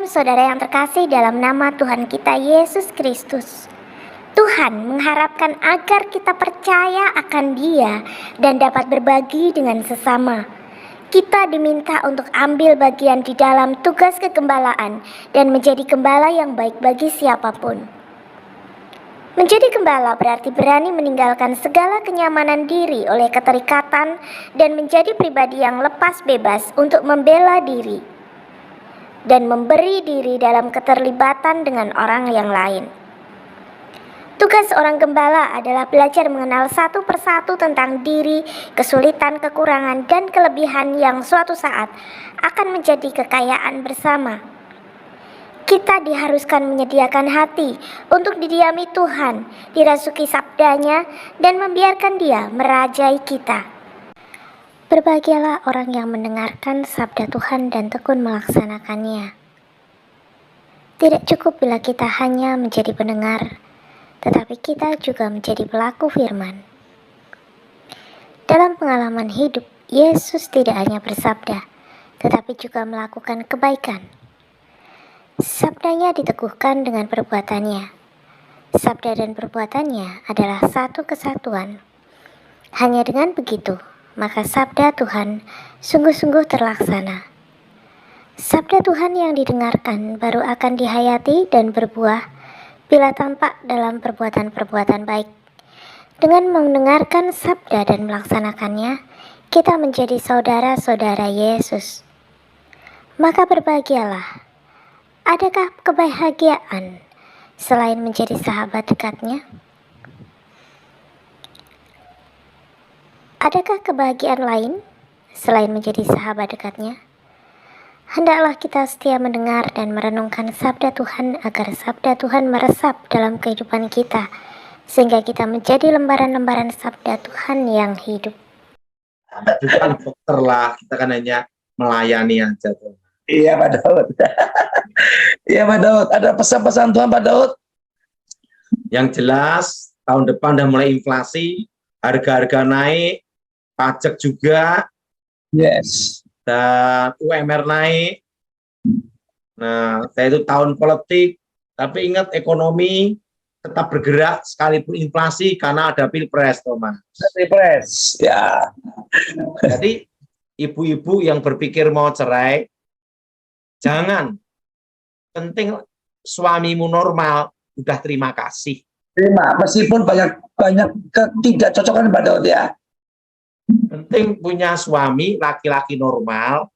saudara yang terkasih dalam nama Tuhan kita Yesus Kristus. Tuhan mengharapkan agar kita percaya akan Dia dan dapat berbagi dengan sesama. Kita diminta untuk ambil bagian di dalam tugas kegembalaan dan menjadi gembala yang baik bagi siapapun. Menjadi gembala berarti berani meninggalkan segala kenyamanan diri oleh keterikatan dan menjadi pribadi yang lepas bebas untuk membela diri dan memberi diri dalam keterlibatan dengan orang yang lain. Tugas seorang gembala adalah belajar mengenal satu persatu tentang diri, kesulitan, kekurangan, dan kelebihan yang suatu saat akan menjadi kekayaan bersama. Kita diharuskan menyediakan hati untuk didiami Tuhan, dirasuki sabdanya, dan membiarkan Dia merajai kita. Berbahagialah orang yang mendengarkan sabda Tuhan dan tekun melaksanakannya. Tidak cukup bila kita hanya menjadi pendengar, tetapi kita juga menjadi pelaku firman. Dalam pengalaman hidup, Yesus tidak hanya bersabda, tetapi juga melakukan kebaikan. Sabdanya diteguhkan dengan perbuatannya. Sabda dan perbuatannya adalah satu kesatuan. Hanya dengan begitu, maka sabda Tuhan sungguh-sungguh terlaksana. Sabda Tuhan yang didengarkan baru akan dihayati dan berbuah bila tampak dalam perbuatan-perbuatan baik. Dengan mendengarkan sabda dan melaksanakannya, kita menjadi saudara-saudara Yesus. Maka berbahagialah. Adakah kebahagiaan selain menjadi sahabat dekatnya? Adakah kebahagiaan lain selain menjadi sahabat dekatnya? Hendaklah kita setia mendengar dan merenungkan sabda Tuhan agar sabda Tuhan meresap dalam kehidupan kita, sehingga kita menjadi lembaran-lembaran sabda Tuhan yang hidup. Bukan dokter lah, kita kan hanya melayani aja tuh. Iya Pak Daud. Iya Pak Daud, ada pesan-pesan Tuhan Pak Daud? Yang jelas tahun depan udah mulai inflasi, harga-harga naik, pajak juga, Yes. dan UMR naik. Nah, saya itu tahun politik, tapi ingat ekonomi tetap bergerak sekalipun inflasi karena ada pilpres, Thomas. Pilpres, ya. Jadi ibu-ibu yang berpikir mau cerai, jangan. Penting suamimu normal, udah terima kasih. Terima, meskipun banyak ketidakcocokan Pak Daud ya. Penting punya suami laki-laki normal,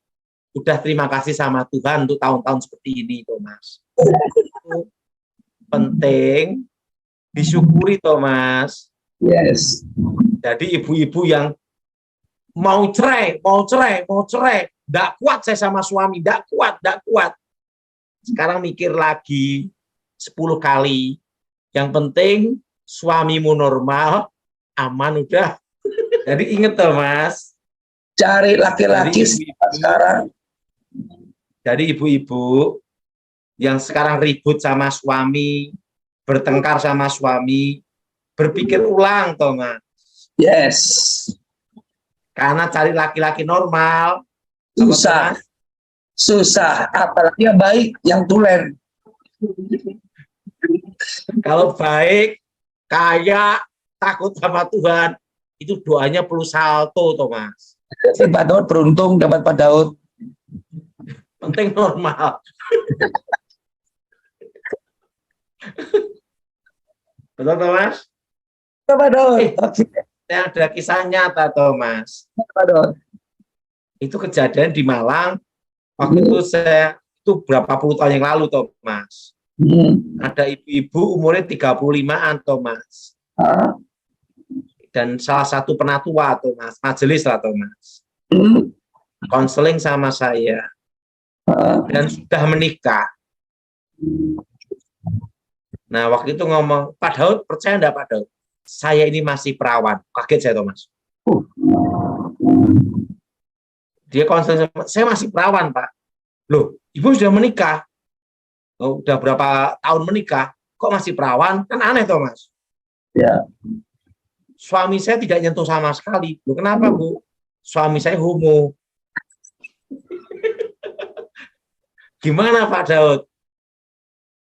udah terima kasih sama Tuhan untuk tahun-tahun seperti ini, Thomas. Itu penting disyukuri, Thomas. Yes. Jadi ibu-ibu yang mau cerai, nggak kuat saya sama suami, nggak kuat. Sekarang mikir lagi 10 kali. Yang penting suamimu normal, aman udah. Jadi inget Thomas. Cari laki-laki sekarang. Jadi ibu-ibu yang sekarang ribut sama suami, bertengkar sama suami, berpikir ulang, Thomas. Yes. Karena cari laki-laki normal susah, apalagi yang baik, yang tulen. Kalau baik, kaya, takut sama Tuhan, itu doanya perlu salto, Thomas. Si Pak Daud beruntung dapat Pak Daud. Penting normal. Betul, Thomas? Pak Daud. Yang ada kisah nyata, Thomas. Pak Daud. Itu kejadian di Malang. Waktu itu berapa puluh tahun yang lalu, Thomas. Ada ibu-ibu umurnya 35-an, Thomas. Dan salah satu penatua, Thomas. Majelis lah, Thomas. Konseling sama saya. Dan sudah menikah. Nah, waktu itu ngomong, Pak Daud, percaya enggak Pak Daud? Saya ini masih perawan. Kaget saya, Thomas. Dia konseling sama saya, masih perawan, Pak. Loh, ibu sudah menikah. Oh, udah berapa tahun menikah, kok masih perawan? Kan aneh, Thomas. Ya. Suami saya tidak nyentuh sama sekali. Loh, kenapa, Bu? Suami saya homo. Gimana Pak Daud?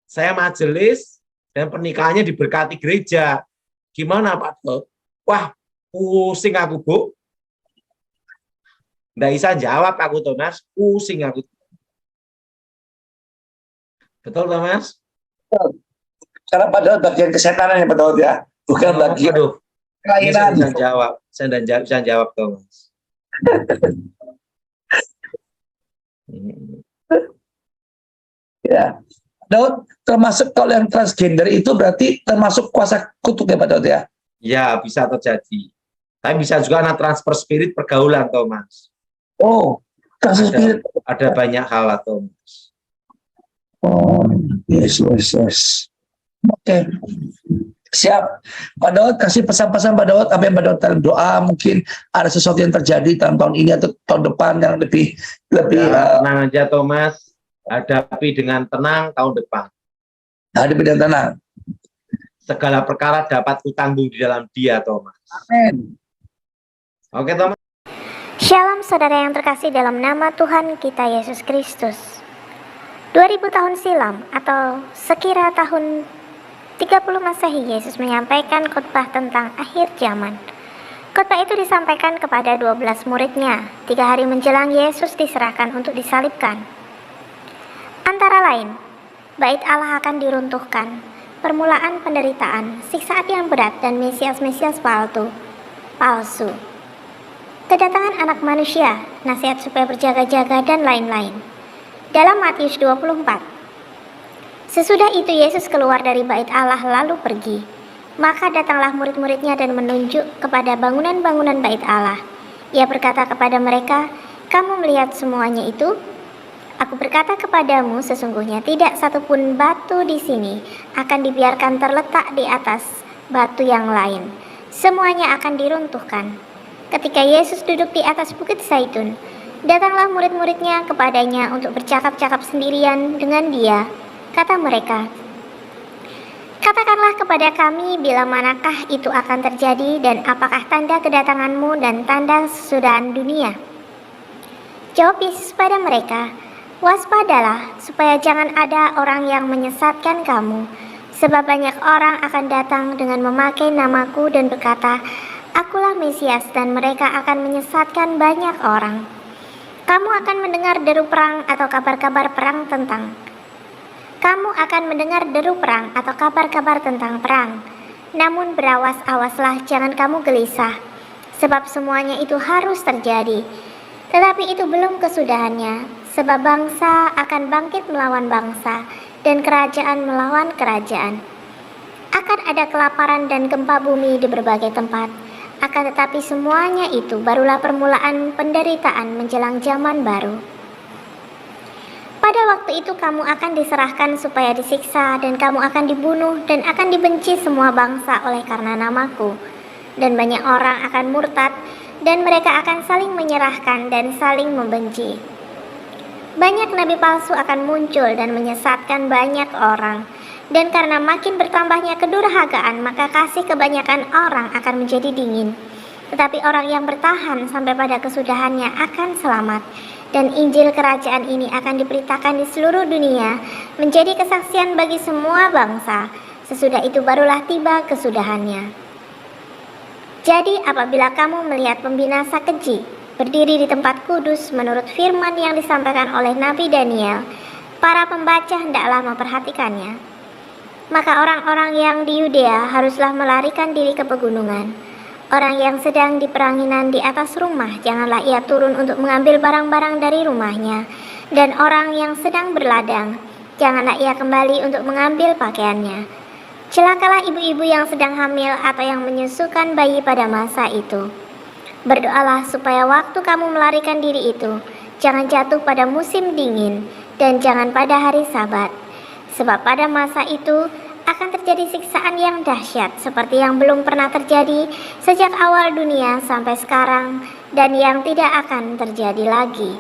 Saya majelis dan pernikahannya diberkati gereja. Gimana Pak Daud? Wah, pusing aku, Bu. Nggak bisa jawab aku, Thomas. Pusing aku. Betul, Thomas? Karena Pak Daud bagian kesetanan ya Pak Daud ya, bukan bagian kelainan. Saya jawab. Saya bisa jawab, Thomas. Ya, Daud termasuk kalau yang transgender itu berarti termasuk kuasa kutuk ya Pak Daud ya? Ya, bisa terjadi. Tapi bisa juga anak transfer spirit pergaulan, Thomas. Oh, transfer spirit. Ada banyak hal, Thomas. Oh, yes. Oke. Siap. Pak Daud kasih pesan-pesan Pak Daud, apa yang Pak Daud dalam doa, mungkin ada sesuatu yang terjadi dalam tahun ini atau tahun depan yang lebih tenang aja Thomas, hadapi dengan tenang tahun depan. Hadapi dengan tenang. Segala perkara dapat kutanggung di dalam Dia, Thomas. Amin. Oke, Thomas. Shalom saudara yang terkasih dalam nama Tuhan kita Yesus Kristus. 2000 tahun silam atau sekira tahun 30 Masehi, Yesus menyampaikan khotbah tentang akhir zaman. Khotbah itu disampaikan kepada 12 muridnya 3 hari menjelang Yesus diserahkan untuk disalibkan. Antara lain, bait Allah akan diruntuhkan, permulaan penderitaan, siksaan yang berat, dan Mesias-Mesias palsu. Kedatangan anak manusia, nasihat supaya berjaga-jaga, dan lain-lain. Dalam Matius 24. Sesudah itu Yesus keluar dari bait Allah lalu pergi. Maka datanglah murid-muridnya dan menunjuk kepada bangunan-bangunan bait Allah. Ia berkata kepada mereka, "Kamu melihat semuanya itu? Aku berkata kepadamu, sesungguhnya tidak satupun batu di sini akan dibiarkan terletak di atas batu yang lain. Semuanya akan diruntuhkan." Ketika Yesus duduk di atas bukit Zaitun, datanglah murid-muridnya kepadanya untuk bercakap-cakap sendirian dengan dia. Kata mereka, "Katakanlah kepada kami bila manakah itu akan terjadi dan apakah tanda kedatanganmu dan tanda sesudahan dunia?" Jawab Yesus pada mereka, "Waspadalah supaya jangan ada orang yang menyesatkan kamu, sebab banyak orang akan datang dengan memakai namaku dan berkata, 'Akulah Mesias,' dan mereka akan menyesatkan banyak orang. Kamu akan mendengar deru perang atau kabar-kabar tentang perang. Namun berawas-awaslah, jangan kamu gelisah, sebab semuanya itu harus terjadi. Tetapi itu belum kesudahannya, sebab bangsa akan bangkit melawan bangsa, dan kerajaan melawan kerajaan. Akan ada kelaparan dan gempa bumi di berbagai tempat. Akan tetapi semuanya itu barulah permulaan penderitaan menjelang zaman baru. Pada waktu itu kamu akan diserahkan supaya disiksa, dan kamu akan dibunuh, dan akan dibenci semua bangsa oleh karena namaku. Dan banyak orang akan murtad, dan mereka akan saling menyerahkan dan saling membenci. Banyak nabi palsu akan muncul dan menyesatkan banyak orang. Dan karena makin bertambahnya kedurhakaan, maka kasih kebanyakan orang akan menjadi dingin. Tetapi orang yang bertahan sampai pada kesudahannya akan selamat. Dan Injil kerajaan ini akan diberitakan di seluruh dunia, menjadi kesaksian bagi semua bangsa. Sesudah itu barulah tiba kesudahannya. Jadi apabila kamu melihat pembinasa keji berdiri di tempat kudus menurut firman yang disampaikan oleh Nabi Daniel, para pembaca hendaklah memperhatikannya. Maka orang-orang yang di Yudea haruslah melarikan diri ke pegunungan. Orang yang sedang di peranginan di atas rumah, janganlah ia turun untuk mengambil barang-barang dari rumahnya. Dan orang yang sedang berladang, janganlah ia kembali untuk mengambil pakaiannya. Celakalah ibu-ibu yang sedang hamil atau yang menyusukan bayi pada masa itu. Berdoalah supaya waktu kamu melarikan diri itu, jangan jatuh pada musim dingin, dan jangan pada hari Sabat. Sebab pada masa itu akan terjadi siksaan yang dahsyat seperti yang belum pernah terjadi sejak awal dunia sampai sekarang, dan yang tidak akan terjadi lagi.